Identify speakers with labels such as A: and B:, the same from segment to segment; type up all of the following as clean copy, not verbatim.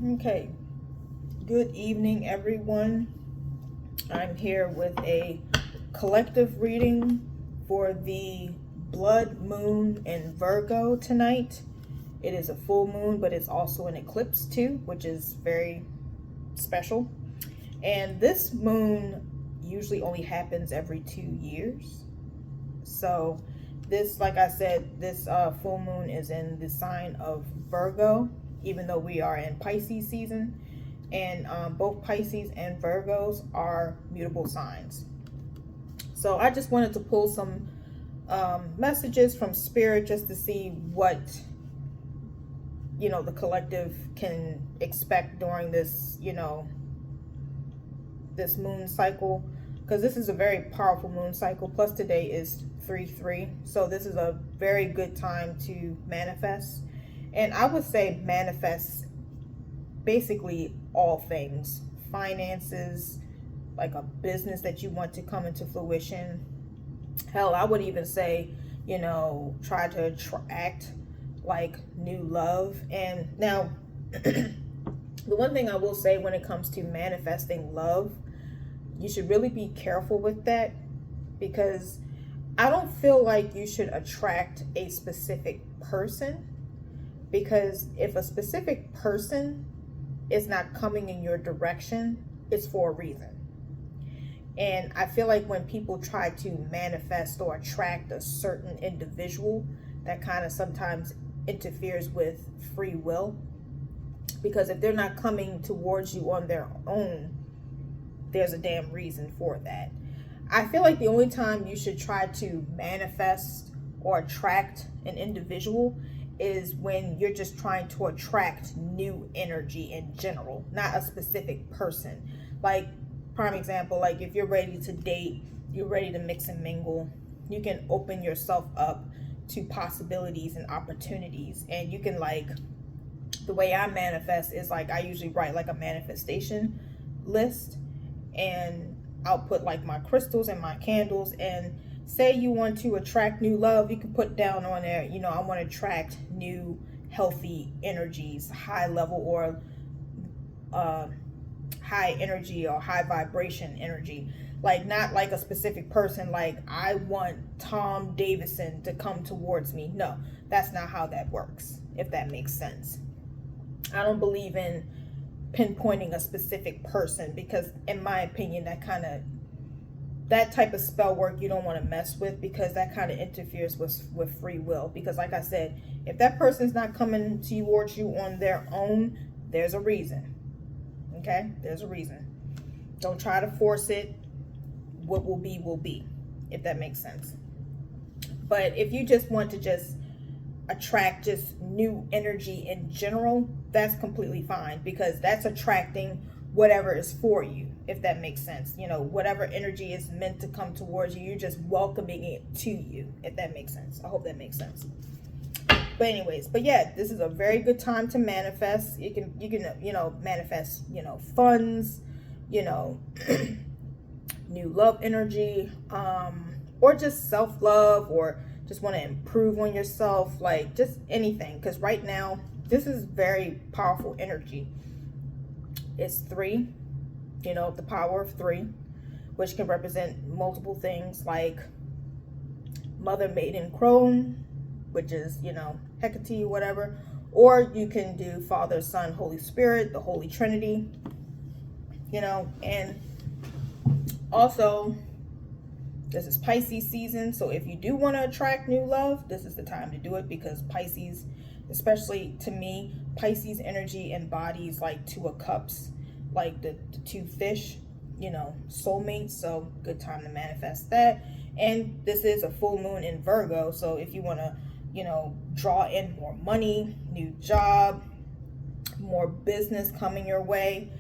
A: Okay, good evening, everyone. I'm here with a collective reading for the blood moon in Virgo tonight. It is a full moon, but it's also an eclipse too, which is very special. And this moon usually only happens every 2 years. So, this, like I said, this full moon is in the sign of Virgo, even though we are in Pisces season. And both Pisces and Virgos are mutable signs. So I just wanted to pull some messages from spirit just to see what the collective can expect during this this moon cycle, because this is a very powerful moon cycle. Plus today is 3/3, so this is a very good time to manifest. And I would say manifest basically all things: finances, like a business that you want to come into fruition. Hell, I would even say, try to attract like new love. And now, the one thing I will say when it comes to manifesting love, you should really be careful with that, because I don't feel like you should attract a specific person, because if a specific person is not coming in your direction, it's for a reason. And I feel like when people try to manifest or attract a certain individual, that kind of sometimes interferes with free will, because if they're not coming towards you on their own, there's a damn reason for that. I feel like the only time you should try to manifest or attract an individual is when you're just trying to attract new energy in general, not a specific person. Like, prime example, like if you're ready to date, you're ready to mix and mingle, you can open yourself up to possibilities and opportunities. And you can, like, the way I manifest is like I usually write like a manifestation list, and I'll put like my crystals and my candles. And say you want to attract new love, you can put down on there, I want to attract new healthy energies, high level or high energy or high vibration energy. Like, not like a specific person, like I want Tom Davidson to come towards me. No, that's not how that works, if that makes sense. I don't believe in pinpointing a specific person, because in my opinion, that type of spell work you don't want to mess with, because that kind of interferes with free will. Because like I said, if that person's not coming towards you on their own, there's a reason. Okay, there's a reason. Don't try to force it. What will be, if that makes sense. But if you just want to just attract just new energy in general, that's completely fine, because that's attracting whatever is for you, if that makes sense. Whatever energy is meant to come towards you, you're just welcoming it to you, if that makes sense. I hope that makes sense. But anyways, yeah, this is a very good time to manifest. You can manifest, funds, new love energy, or just self-love, or just want to improve on yourself, like just anything. Because right now, this is very powerful energy. It's 3, the power of 3, which can represent multiple things, like Mother, Maiden, Crone, which is, Hecate, whatever. Or you can do Father, Son, Holy Spirit, the Holy Trinity, and also this is Pisces season. So if you do want to attract new love, this is the time to do it, because Pisces, especially to me, Pisces energy embodies like 2 of Cups, like the 2 fish, soulmates. So good time to manifest that. And this is a full moon in Virgo, so if you want to draw in more money, new job, more business coming your way,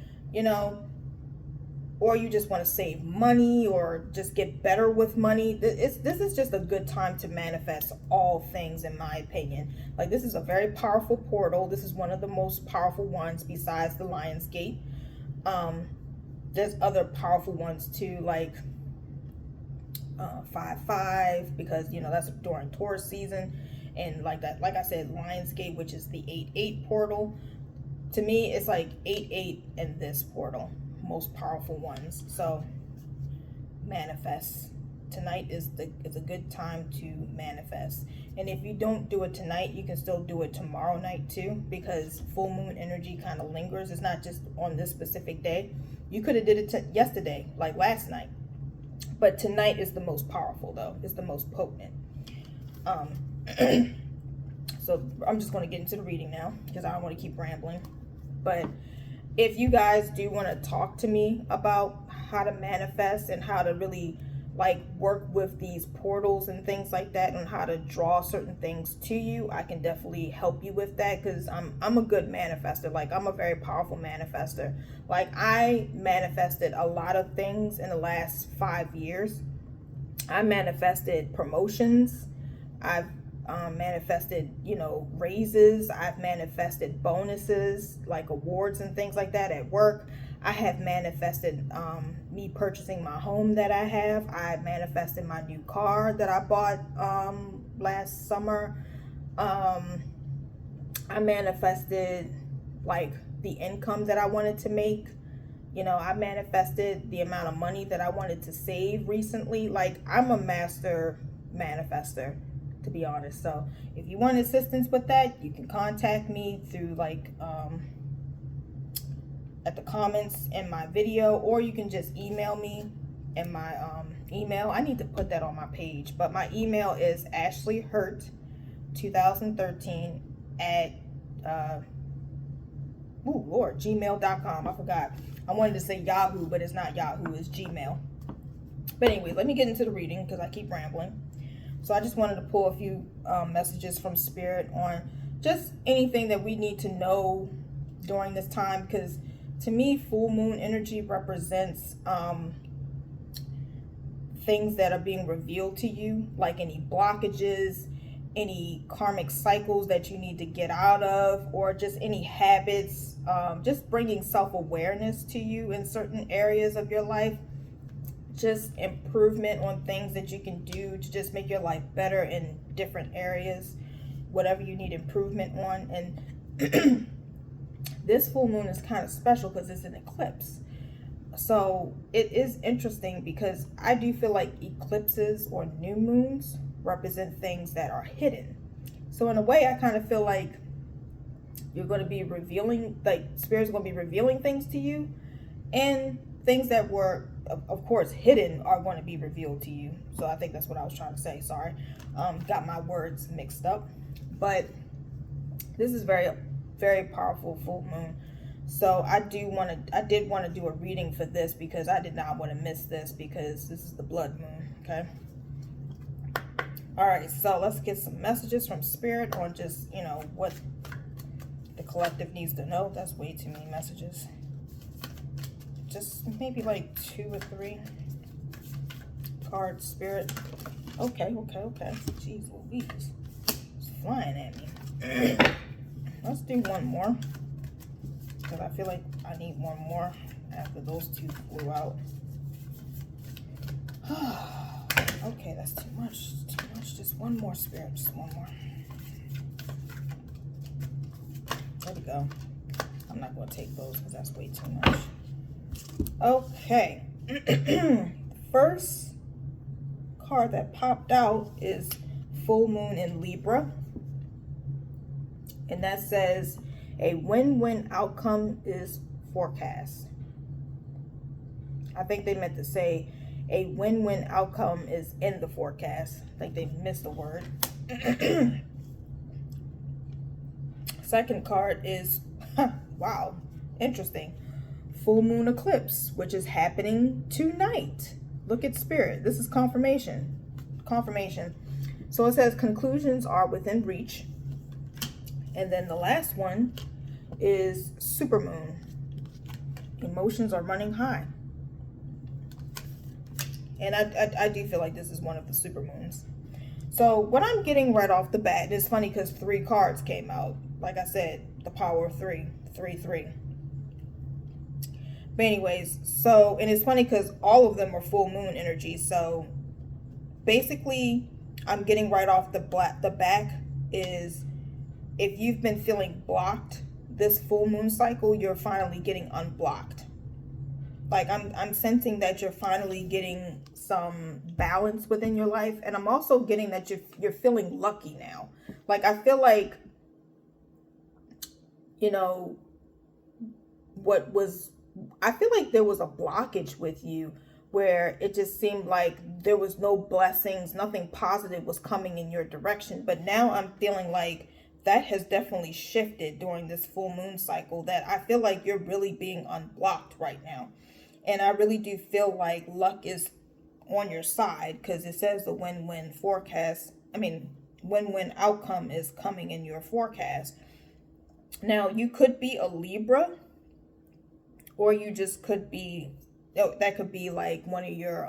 A: or you just want to save money or just get better with money, this is just a good time to manifest all things, in my opinion. Like, this is a very powerful portal. This is one of the most powerful ones besides the Lion's Gate. There's other powerful ones too, like 5/5, because that's during Taurus season. And like that, like I said, Lionsgate, which is the 8/8 portal. to me, it's like 8-8 in this portal, most powerful ones. So manifest. Tonight is a good time to manifest. And if you don't do it tonight, you can still do it tomorrow night too, because full moon energy kind of lingers. It's not just on this specific day. You could have did it yesterday, like last night. But tonight is the most powerful though. It's the most potent. So I'm just going to get into the reading now because I don't want to keep rambling. But if you guys do want to talk to me about how to manifest and how to really like work with these portals and things like that, and how to draw certain things to you, I can definitely help you with that, because I'm a good manifester. Like, I'm a very powerful manifester. Like, I manifested a lot of things in the last 5 years. I manifested promotions. I've manifested, you know, raises. I've manifested bonuses, like awards and things like that at work. I have manifested me purchasing my home that I have. I manifested my new car that I bought last summer. I manifested like the income that I wanted to make. You know, I manifested the amount of money that I wanted to save recently. Like, I'm a master manifester, to be honest. So if you want assistance with that, you can contact me through like at the comments in my video, or you can just email me in my email. I need to put that on my page, but my email is ashleyhurt2013 at gmail.com. I forgot. I wanted to say Yahoo, but it's not Yahoo, it's Gmail. But anyway, let me get into the reading because I keep rambling. So I just wanted to pull a few messages from Spirit on just anything that we need to know during this time, because to me, full moon energy represents things that are being revealed to you, like any blockages, any karmic cycles that you need to get out of, or just any habits, just bringing self-awareness to you in certain areas of your life, just improvement on things that you can do to just make your life better in different areas, whatever you need improvement on. And this full moon is kind of special because it's an eclipse. So it is interesting because I do feel like eclipses or new moons represent things that are hidden. So in a way, I kind of feel like you're going to be revealing, like Spirit's going to be revealing things to you, and things that were, of course, hidden are going to be revealed to you. So I think that's what I was trying to say. Sorry. Got my words mixed up. But this is very powerful full moon. So I did want to do a reading for this because I did not want to miss this, because this is the blood moon. Okay. All right. So let's get some messages from Spirit on just, you know, what the collective needs to know. That's way too many messages. Just maybe like 2 or 3 cards, Spirit. Okay. Jeez Louise. It's flying at me. Let's do one more, because I feel like I need one more after those 2 flew out. Okay, that's too much. Just one more, Spirit. Just one more. There we go. I'm not going to take those because that's way too much. Okay. First card that popped out is full moon in Libra. And that says a win-win outcome is forecast. I think they meant to say a win-win outcome is in the forecast. I think they missed the word. Second card is, wow, interesting. Full moon eclipse, which is happening tonight. Look at Spirit. This is confirmation. So it says conclusions are within reach. And then the last one is supermoon. Emotions are running high. And I do feel like this is one of the supermoons. So what I'm getting right off the bat, it's funny because 3 cards came out. Like I said, the power of 3. 3. But anyways, so, and it's funny because all of them are full moon energy. So basically, I'm getting right off the back is, if you've been feeling blocked, this full moon cycle, you're finally getting unblocked. Like I'm sensing that you're finally getting some balance within your life, and I'm also getting that you're feeling lucky now. Like I feel like, you know, I feel like there was a blockage with you where it just seemed like there was no blessings, nothing positive was coming in your direction. But now I'm feeling like that has definitely shifted during this full moon cycle, that I feel like you're really being unblocked right now. And I really do feel like luck is on your side, because it says the win-win forecast. I mean, win-win outcome is coming in your forecast. Now, you could be a Libra, or you just could be, that could be like one of your,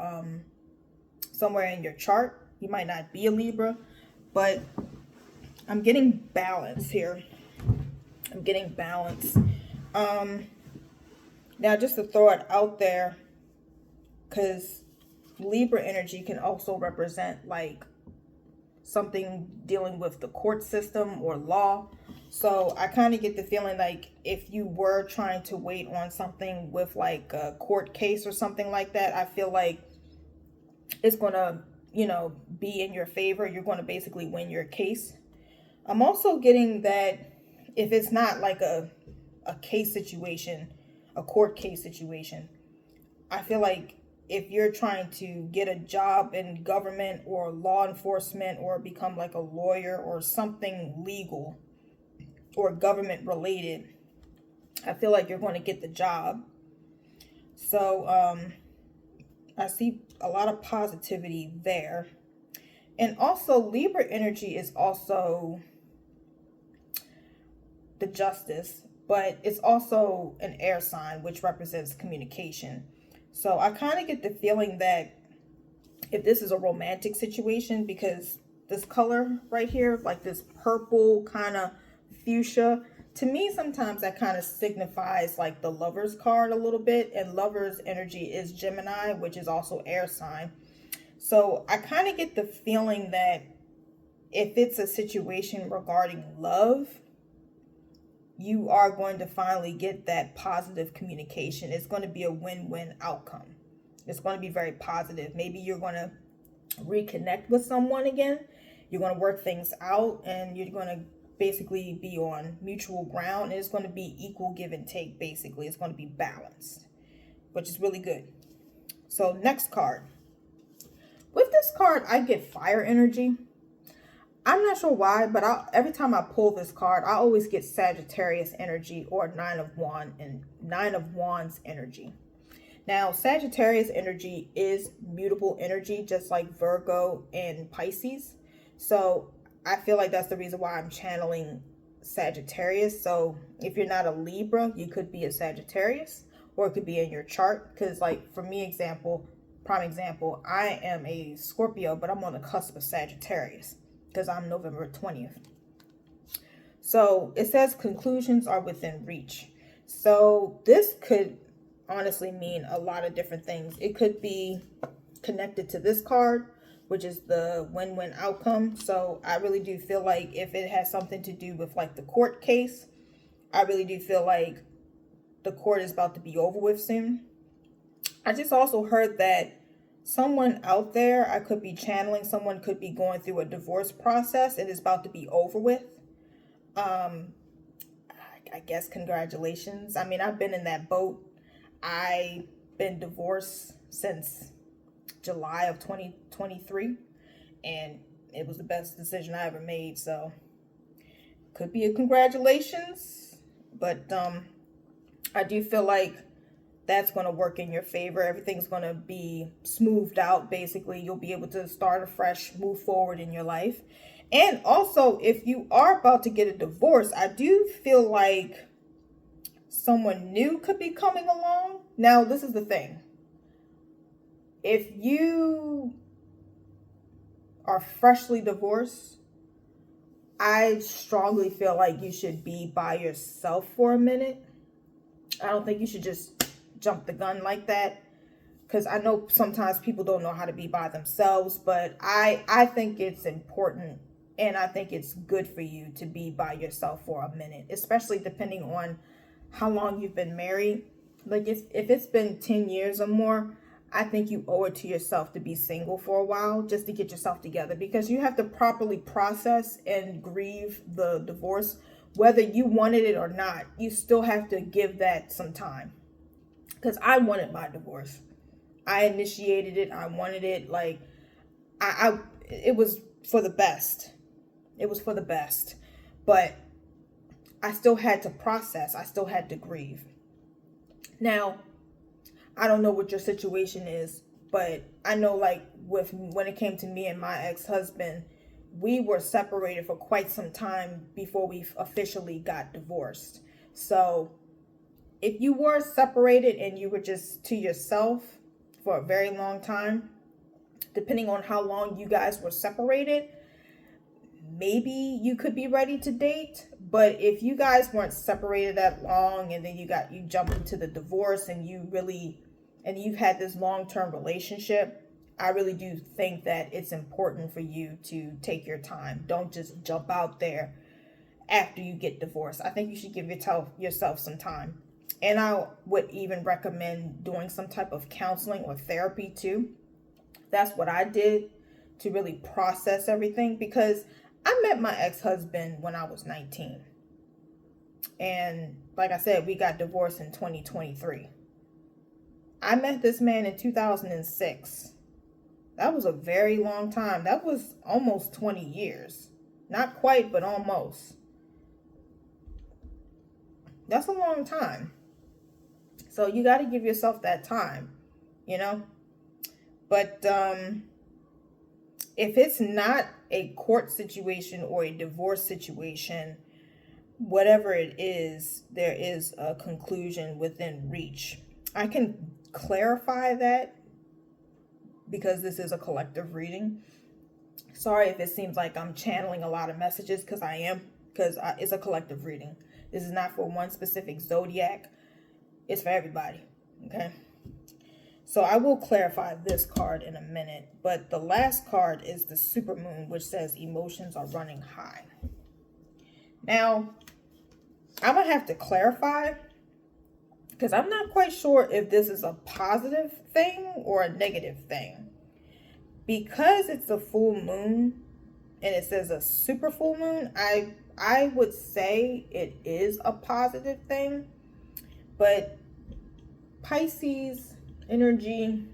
A: somewhere in your chart. You might not be a Libra, but I'm getting balance here. I'm getting balance. Now, just to throw it out there, because Libra energy can also represent like something dealing with the court system or law. So I kind of get the feeling like if you were trying to wait on something with like a court case or something like that, I feel like it's going to, be in your favor. You're going to basically win your case. I'm also getting that if it's not like a case situation, a court case situation, I feel like if you're trying to get a job in government or law enforcement or become like a lawyer or something legal or government related, I feel like you're going to get the job. So I see a lot of positivity there. And also Libra energy is also the justice, but it's also an air sign, which represents communication. So I kind of get the feeling that if this is a romantic situation, because this color right here, like this purple kind of fuchsia, to me sometimes that kind of signifies like the Lovers card a little bit, and Lovers energy is Gemini, which is also air sign. So I kind of get the feeling that if it's a situation regarding love, you are going to finally get that positive communication. It's going to be a win-win outcome. It's going to be very positive. Maybe you're going to reconnect with someone again. You're going to work things out, and you're going to basically be on mutual ground. And it's going to be equal give and take, basically. It's going to be balanced, which is really good. So next card. With this card, I get fire energy. I'm not sure why, but every time I pull this card, I always get Sagittarius energy or Nine of Wands energy. Now, Sagittarius energy is mutable energy, just like Virgo and Pisces. So I feel like that's the reason why I'm channeling Sagittarius. So if you're not a Libra, you could be a Sagittarius, or it could be in your chart. Because like for me, prime example, I am a Scorpio, but I'm on the cusp of Sagittarius, because I'm November 20th. So it says conclusions are within reach. So this could honestly mean a lot of different things. It could be connected to this card, which is the win-win outcome. So I really do feel like if it has something to do with like the court case, I really do feel like the court is about to be over with soon. I just also heard that someone out there, I could be channeling, someone could be going through a divorce process. It is about to be over with. I guess congratulations. I mean, I've been in that boat. I've been divorced since July of 2023, and it was the best decision I ever made. So could be a congratulations, but I do feel like that's going to work in your favor. Everything's going to be smoothed out. Basically, you'll be able to start afresh, move forward in your life. And also, if you are about to get a divorce, I do feel like someone new could be coming along. Now, this is the thing. If you are freshly divorced, I strongly feel like you should be by yourself for a minute. I don't think you should just jump the gun like that, because I know sometimes people don't know how to be by themselves, but I think it's important And I think it's good for you to be by yourself for a minute, especially depending on how long you've been married. Like if it's been 10 years or more, I think you owe it to yourself to be single for a while just to get yourself together, because you have to properly process and grieve the divorce. Whether you wanted it or not, you still have to give that some time. Because I wanted my divorce. I initiated it. I wanted it. Like, it was for the best. It was for the best. But I still had to process. I still had to grieve. Now, I don't know what your situation is, but I know, like, when it came to me and my ex-husband, we were separated for quite some time before we officially got divorced. So if you were separated and you were just to yourself for a very long time, depending on how long you guys were separated, maybe you could be ready to date. But if you guys weren't separated that long and then you jumped into the divorce and you've had this long-term relationship, I really do think that it's important for you to take your time. Don't just jump out there after you get divorced. I think you should give yourself some time. And I would even recommend doing some type of counseling or therapy too. That's what I did to really process everything, because I met my ex-husband when I was 19. And like I said, we got divorced in 2023. I met this man in 2006. That was a very long time. That was almost 20 years. Not quite, but almost. That's a long time. So you got to give yourself that time, you know? But if it's not a court situation or a divorce situation, whatever it is, there is a conclusion within reach. I can clarify that because this is a collective reading. Sorry if it seems like I'm channeling a lot of messages, because I am, because it's a collective reading. This is not for one specific zodiac. It's for everybody, okay? So I will clarify this card in a minute, but the last card is the supermoon, which says emotions are running high. Now, I'm going to have to clarify, because I'm not quite sure if this is a positive thing or a negative thing. Because it's a full moon and it says a super full moon, I would say it is a positive thing. But Pisces energy,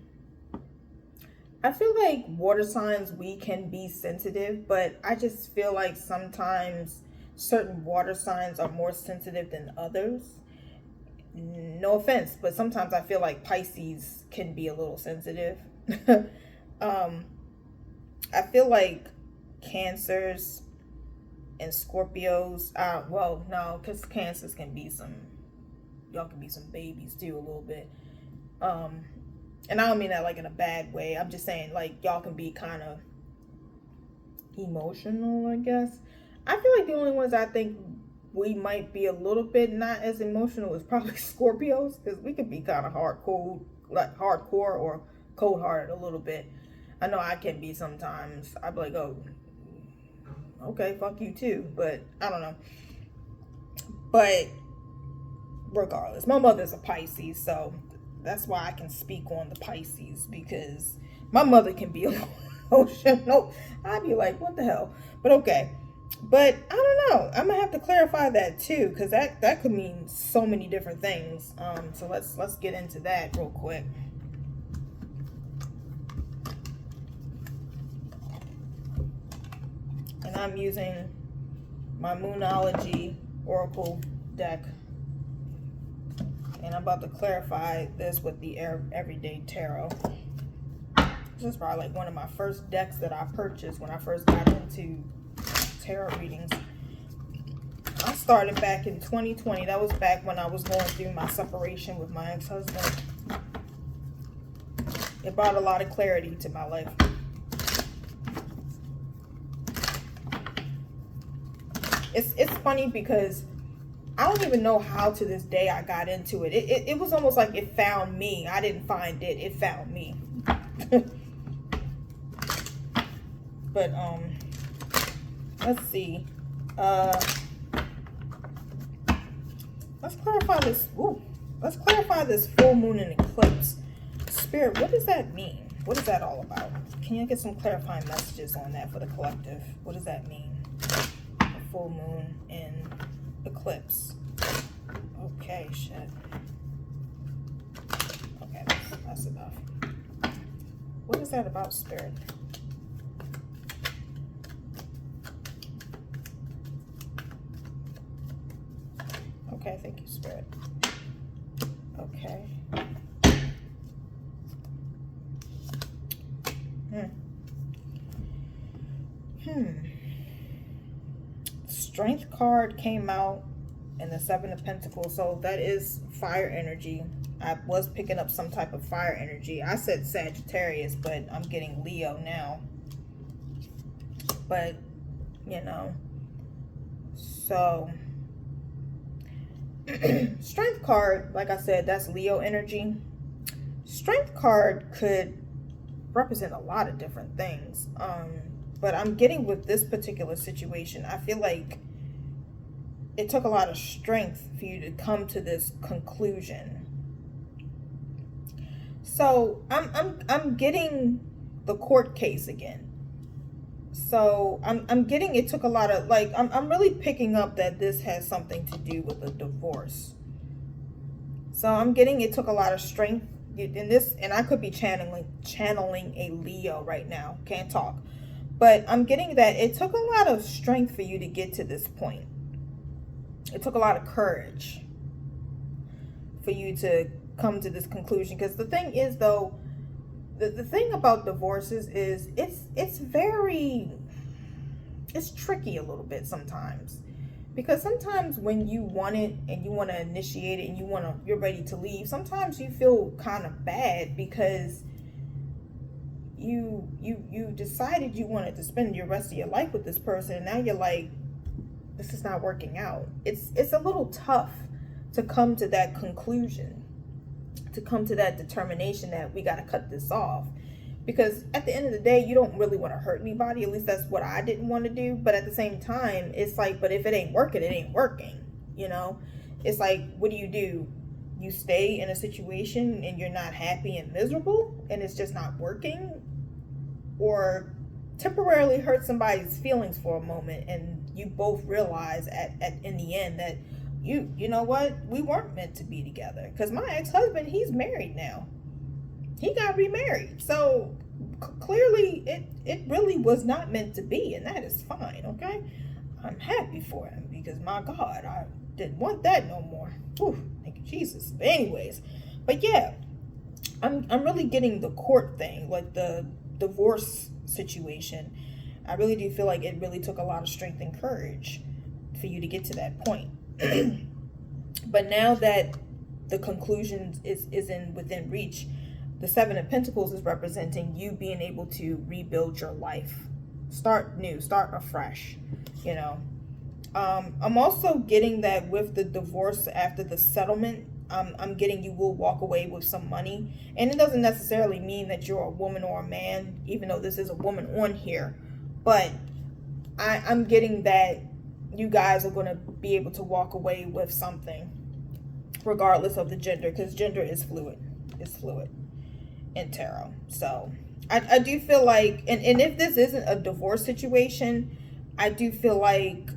A: I feel like water signs, we can be sensitive, but I just feel like sometimes certain water signs are more sensitive than others. No offense, but sometimes I feel like Pisces can be a little sensitive. I feel like Cancers and Scorpios, well, no, because Cancers can be y'all can be some babies too, a little bit. And I don't mean that like in a bad way. I'm just saying, like, y'all can be kind of emotional, I guess. I feel like the only ones I think we might be a little bit not as emotional is probably Scorpios, because we can be kind of hardcore or cold-hearted a little bit. I know I can be sometimes. I'd be like, oh, okay, fuck you too. But I don't know. But regardless, my mother's a Pisces, so that's why I can speak on the Pisces, because my mother can be emotional. I'd be like, what the hell? But okay. But I don't know. I'm gonna have to clarify that too, because that could mean so many different things. So let's get into that real quick. And I'm using my Moonology Oracle deck. And I'm about to clarify this with the Everyday Tarot. This is probably like one of my first decks that I purchased when I first got into tarot readings. I started back in 2020. That was back when I was going through my separation with my ex-husband. It brought a lot of clarity to my life. It's funny because I don't even know how to this day I got into it. It was almost like it found me. I didn't find it. It found me. But let's see. Let's clarify this. Ooh, let's clarify this full moon and eclipse. Spirit, what does that mean? What is that all about? Can you get some clarifying messages on that for the collective? What does that mean? A full moon and eclipse. Okay, shit. Okay, that's enough. What is that about, Spirit? Okay, thank you, Spirit. Okay. Strength card came out and the Seven of Pentacles. So that is fire energy. I was picking up some type of fire energy. I said Sagittarius, but I'm getting Leo now. But, you know, so strength card, like I said, that's Leo energy. Strength card could represent a lot of different things. But I'm getting with this particular situation, I feel like it took a lot of strength for you to come to this conclusion. So I'm getting the court case again. So I'm getting, it took a lot of, like, I'm really picking up that this has something to do with a divorce. So I'm getting, it took a lot of strength in this, and I could be channeling a Leo right now. Can't talk. But I'm getting that it took a lot of strength for you to get to this point. It took a lot of courage for you to come to this conclusion. Because the thing is, though, the thing about divorces is it's tricky a little bit sometimes. Because sometimes when you want it and you want to initiate it and you're ready to leave, sometimes you feel kind of bad because you decided you wanted to spend your rest of your life with this person, and now you're like, this is not working out. It's a little tough to come to that conclusion, to come to that determination that we got to cut this off. Because at the end of the day, you don't really want to hurt anybody. At least that's what I didn't want to do. But at the same time, it's like, but if it ain't working, it ain't working. You know, it's like, what do? You stay in a situation and you're not happy and miserable and it's just not working, or temporarily hurt somebody's feelings for a moment and you both realize in the end that you know what, we weren't meant to be together. Because my ex-husband, he's married now. He got remarried. So clearly it really was not meant to be, and that is fine. Okay, I'm happy for him because my God, I didn't want that no more. Whew, thank you, Jesus. But anyways, but yeah, I'm really getting the court thing, like the divorce situation. I really do feel like it really took a lot of strength and courage for you to get to that point. But now that the conclusion is within reach, the Seven of Pentacles is representing you being able to rebuild your life, start new, start afresh, you know. I'm also getting that with the divorce after the settlement, I'm getting you will walk away with some money. And it doesn't necessarily mean that you're a woman or a man, even though this is a woman on here. But I'm getting that you guys are going to be able to walk away with something, regardless of the gender, because gender is fluid. It's fluid in tarot. So I do feel like, and if this isn't a divorce situation, I do feel like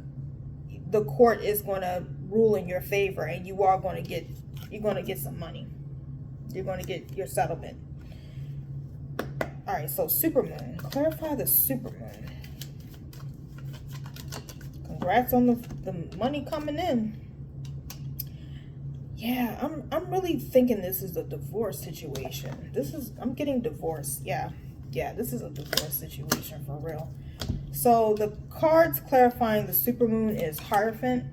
A: the court is going to rule in your favor, and you are going to get, you're going to get some money. You're going to get your settlement. All right, so supermoon. Clarify the supermoon. Congrats on the money coming in. Yeah, I'm really thinking this is a divorce situation. I'm getting divorced. Yeah, this is a divorce situation for real. So the cards clarifying the supermoon is Hierophant.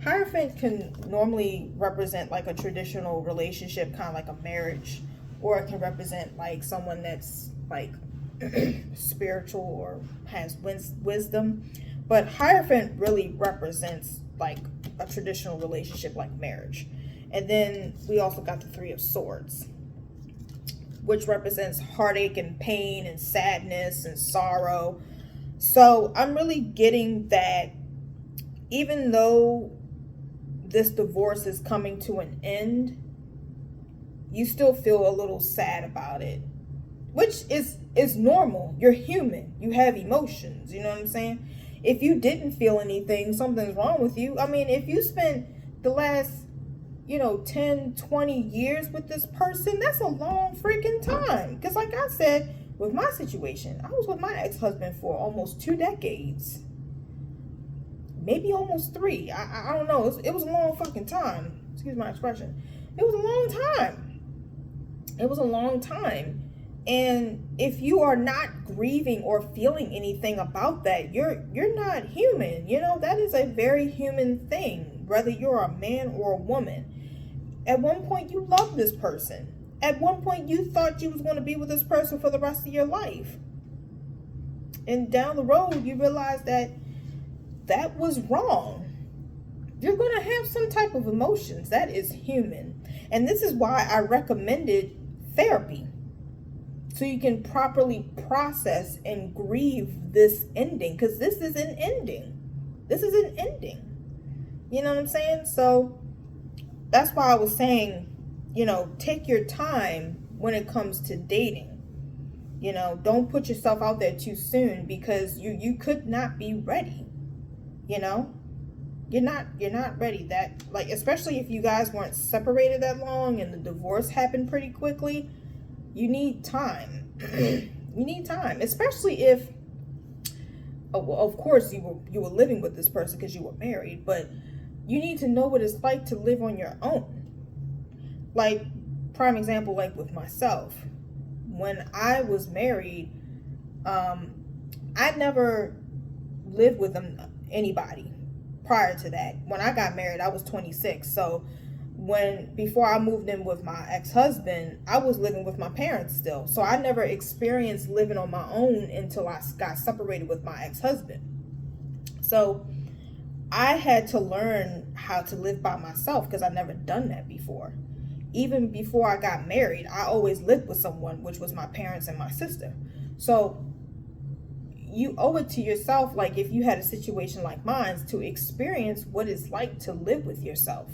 A: Hierophant can normally represent like a traditional relationship, kind of like a marriage, or it can represent like someone that's like spiritual or has wisdom. But Hierophant really represents like a traditional relationship like marriage. And then we also got the Three of Swords, which represents heartache and pain and sadness and sorrow. So I'm really getting that even though this divorce is coming to an end, you still feel a little sad about it, which is normal. You're human. You have emotions. You know what I'm saying? If you didn't feel anything, something's wrong with you. I mean, if you spent the last 10, 20 years with this person, that's a long freaking time. Because like I said, with my situation, I was with my ex-husband for almost 2 decades, maybe almost three. I don't know. It was a long fucking time. Excuse my expression. It was a long time. It was a long time. And if you are not grieving or feeling anything about that, you're not human. That is a very human thing, whether you're a man or a woman. At one point you loved this person. At one point you thought you was going to be with this person for the rest of your life. And down the road you realize that was wrong. You're going to have some type of emotions. That is human. And this is why I recommended therapy. So you can properly process and grieve this ending. Because this is an ending. This is an ending. You know what I'm saying? So that's why I was saying, take your time when it comes to dating. Don't put yourself out there too soon, because you could not be ready. You're not ready. That, like, especially if you guys weren't separated that long and the divorce happened pretty quickly, you need time. You need time, especially if, of course, you were living with this person because you were married, but you need to know what it's like to live on your own. Like, prime example, like with myself, when I was married, I never lived with anybody prior to that. When I got married, I was 26. So before I moved in with my ex-husband, I was living with my parents still. So I never experienced living on my own until I got separated with my ex-husband. So I had to learn how to live by myself because I'd never done that before. Even before I got married, I always lived with someone, which was my parents and my sister. So you owe it to yourself, like if you had a situation like mine, to experience what it's like to live with yourself,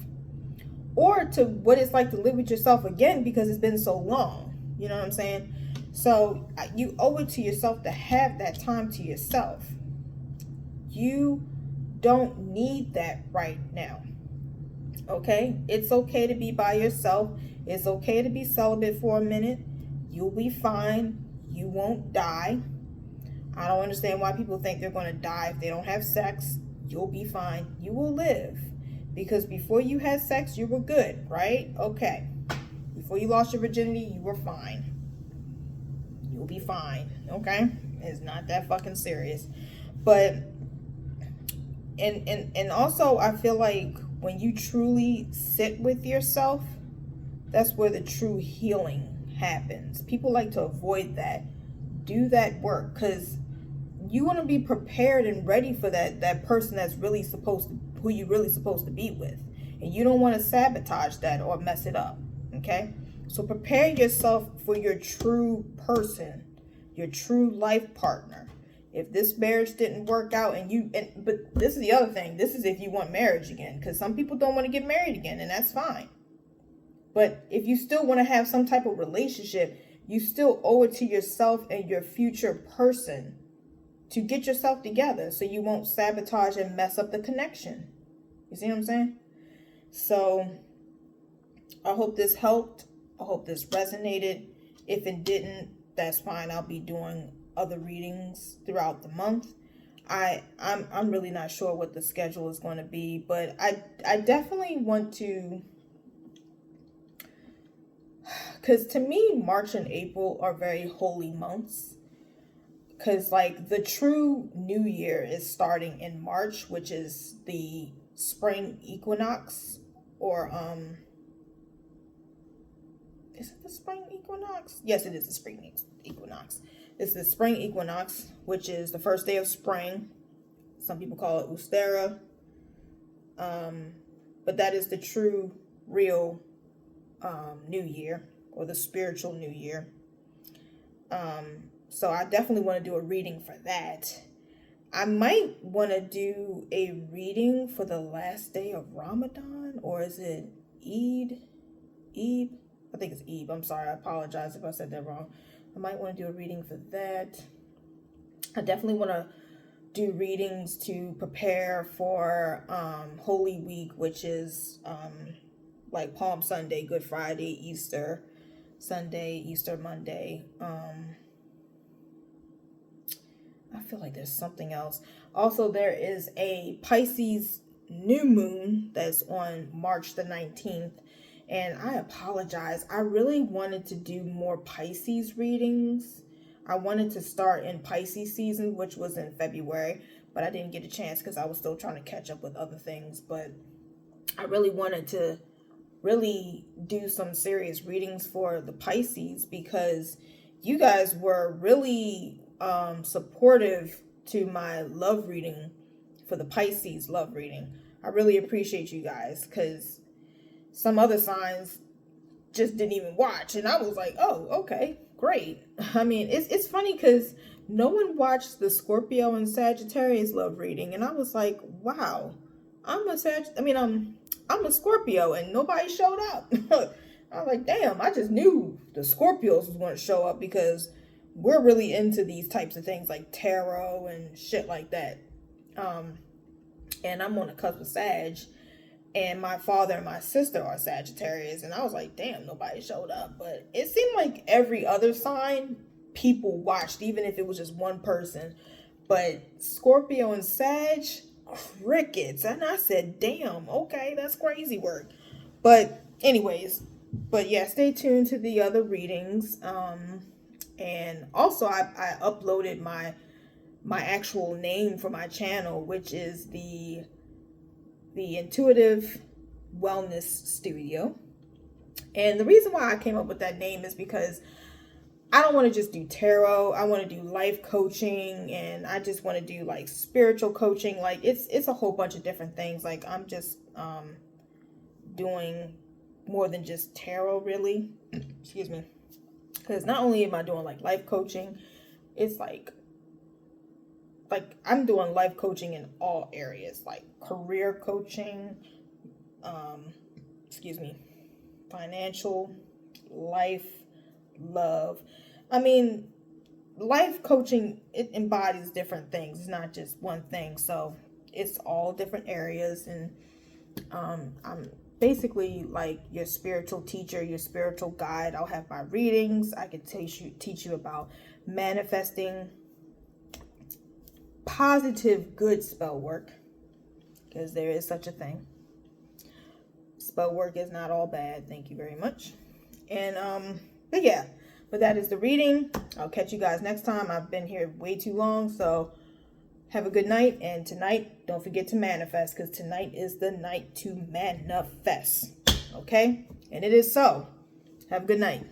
A: or to what it's like to live with yourself again, because it's been so long. You know what I'm saying? So you owe it to yourself to have that time to yourself. You don't need that right now. Okay? It's okay to be by yourself. It's okay to be celibate for a minute. You'll be fine. You won't die. I don't understand why people think they're going to die if they don't have sex. You'll be fine. You will live. Because before you had sex, you were good, right? Okay. Before you lost your virginity, you were fine. You'll be fine, okay? It's not that fucking serious. But, and also, I feel like when you truly sit with yourself, that's where the true healing happens. People like to avoid that. Do that work, because you want to be prepared and ready for that person that's really who you're really supposed to be with. And you don't want to sabotage that or mess it up, okay? So prepare yourself for your true person, your true life partner. If this marriage didn't work out but this is the other thing. This is if you want marriage again, because some people don't want to get married again, and that's fine. But if you still want to have some type of relationship, you still owe it to yourself and your future person to get yourself together so you won't sabotage and mess up the connection. You see what I'm saying? So I hope this helped. I hope this resonated. If it didn't, that's fine. I'll be doing other readings throughout the month. I'm really not sure what the schedule is going to be, but I definitely want to, because to me, March and April are very holy months. Because, like, the true new year is starting in March, which is the spring equinox. Or, is it the spring equinox? Yes, it is the spring equinox. It's the spring equinox, which is the first day of spring. Some people call it Ustera. But that is the true, real new year, or the spiritual new year. So I definitely want to do a reading for that. I might want to do a reading for the last day of Ramadan, or is it Eid? Eid? I think it's Eid. I'm sorry. I apologize if I said that wrong. I might want to do a reading for that. I definitely want to do readings to prepare for Holy Week, which is like Palm Sunday, Good Friday, Easter Sunday, Easter Monday. I feel like there's something else. Also, there is a Pisces new moon that's on March the 19th. And I apologize. I really wanted to do more Pisces readings. I wanted to start in Pisces season, which was in February, but I didn't get a chance because I was still trying to catch up with other things. But I really wanted to really do some serious readings for the Pisces because you guys were really supportive to my love reading for the Pisces love reading. I really appreciate you guys because some other signs just didn't even watch, and I was like, oh, okay, great. I mean, it's funny because no one watched the Scorpio and Sagittarius love reading, and I was like, wow, I'm a Scorpio, and nobody showed up. I was like, damn, I just knew the Scorpios was going to show up because we're really into these types of things like tarot and shit like that. And I'm on the cusp of Sag, and my father and my sister are Sagittarius, and I was like, damn, nobody showed up. But it seemed like every other sign people watched, even if it was just one person. But Scorpio and Sag, crickets. And I said, damn, okay, that's crazy work. But anyways, but yeah, stay tuned to the other readings. And also I uploaded my actual name for my channel, which is the Intuitive Wellness Studio. And the reason why I came up with that name is because I don't want to just do tarot. I want to do life coaching, and I just want to do like spiritual coaching. Like it's a whole bunch of different things. Like I'm just doing more than just tarot, really. Excuse me. Because not only am I doing like life coaching, it's like I'm doing life coaching in all areas, like career coaching, financial, life, love. I mean, life coaching, it embodies different things. It's not just one thing. So it's all different areas. And I'm basically like your spiritual teacher, your spiritual guide. I'll have my readings. I can teach you about manifesting, positive, good spell work, because there is such a thing. Spell work is not all bad. Thank you very much. And but yeah, but that is the reading. I'll catch you guys next time. I've been here way too long, so have a good night. And tonight, don't forget to manifest, because tonight is the night to manifest. Okay? And it is so. Have a good night.